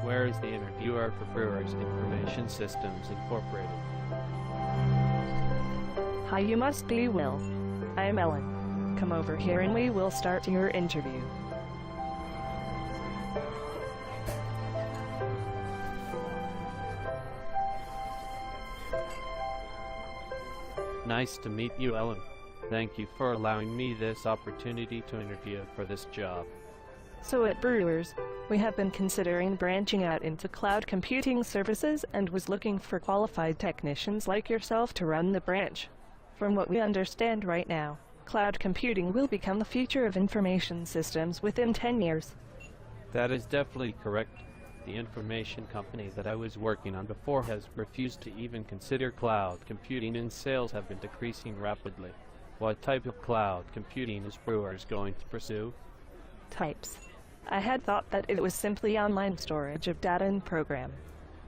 Where is the interviewer for Brewers Information Systems Incorporated? Hi, you must be Will. I'm Ellen. Come over here and we will start your interview. Nice to meet you, Ellen. Thank you for allowing me this opportunity to interview for this job. So at Brewers, we have been considering branching out into cloud computing services and was looking for qualified technicians like yourself to run the branch. From what we understand right now, cloud computing will become the future of information systems within 10 years. That is definitely correct. The information company that I was working on before has refused to even consider cloud computing, and sales have been decreasing rapidly. What type of cloud computing is Brewers going to pursue? Types. I had thought that it was simply online storage of data and program.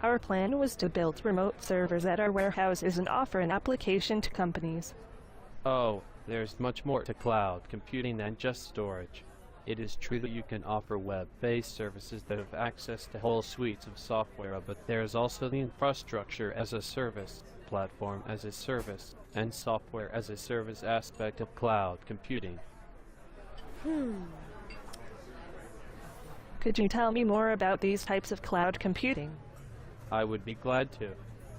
Our plan was to build remote servers at our warehouses and offer an application to companies. Oh, there's much more to cloud computing than just storage. It is true that you can offer web-based services that have access to whole suites of software, but there is also the infrastructure as a service, platform as a service, and software as a service aspect of cloud computing. Could you tell me more about these types of cloud computing? I would be glad to.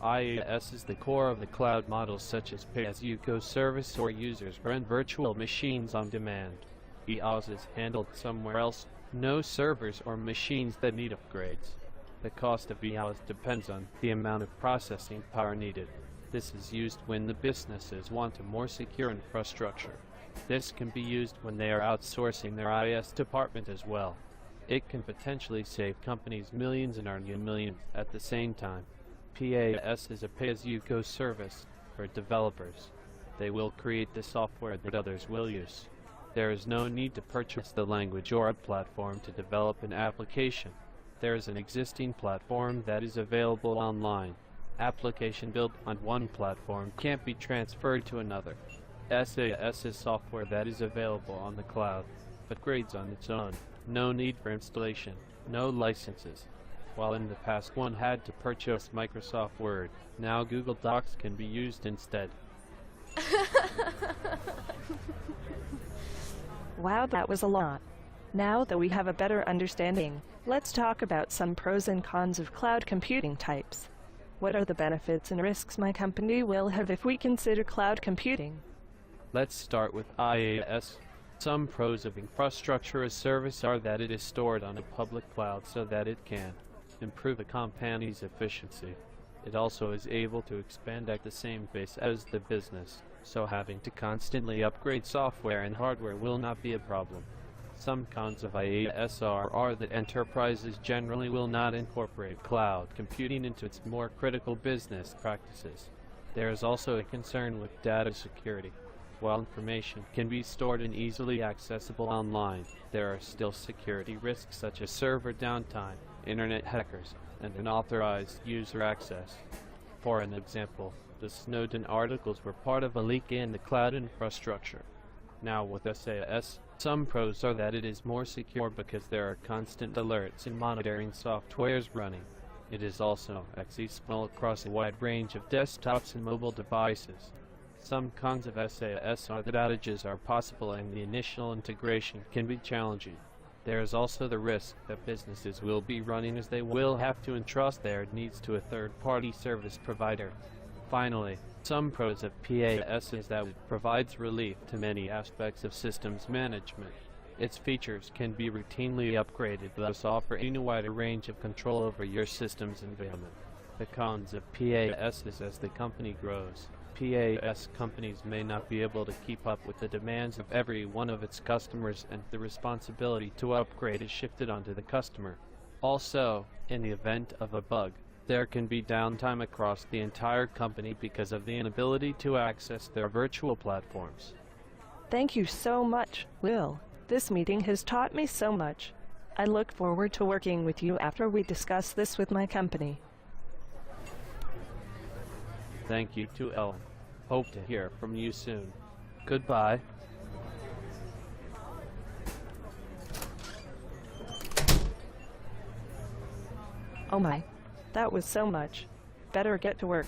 IaaS is the core of the cloud models such as pay-as-you-go service or users run virtual machines on demand. IaaS is handled somewhere else, no servers or machines that need upgrades. The cost of IaaS depends on the amount of processing power needed. This is used when the businesses want a more secure infrastructure. This can be used when they are outsourcing their IaaS department as well. It can potentially save companies millions and earn you millions at the same time. PaaS is a pay-as-you-go service for developers. They will create the software that others will use. There is no need to purchase the language or a platform to develop an application. There is an existing platform that is available online. Application built on one platform can't be transferred to another. SaaS is software that is available on the cloud, but grades on its own. No need for installation, no licenses. While in the past one had to purchase Microsoft Word, now Google Docs can be used instead. Wow, that was a lot. Now that we have a better understanding, let's talk about some pros and cons of cloud computing types. What are the benefits and risks my company will have if we consider cloud computing? Let's start with IaaS. Some pros of infrastructure as service are that it is stored on a public cloud so that it can improve a company's efficiency. It also is able to expand at the same pace as the business, so having to constantly upgrade software and hardware will not be a problem. Some cons of IaaS are that enterprises generally will not incorporate cloud computing into its more critical business practices. There is also a concern with data security. While information can be stored and easily accessible online, there are still security risks such as server downtime, internet hackers, and unauthorized user access. For an example, the Snowden articles were part of a leak in the cloud infrastructure. Now with SaaS, some pros are that it is more secure because there are constant alerts and monitoring softwares running. It is also accessible across a wide range of desktops and mobile devices. Some cons of SaaS are that outages are possible and the initial integration can be challenging. There is also the risk that businesses will be running as they will have to entrust their needs to a third-party service provider. Finally, some pros of PaaS is that it provides relief to many aspects of systems management. Its features can be routinely upgraded, thus offering a wider range of control over your system's environment. The cons of PaaS is as the company grows, PaaS companies may not be able to keep up with the demands of every one of its customers, and the responsibility to upgrade is shifted onto the customer. Also, in the event of a bug, there can be downtime across the entire company because of the inability to access their virtual platforms. Thank you so much, Will. This meeting has taught me so much. I look forward to working with you after we discuss this with my company. Thank you to Ellen. Hope to hear from you soon. Goodbye. Oh my. That was so much. Better get to work.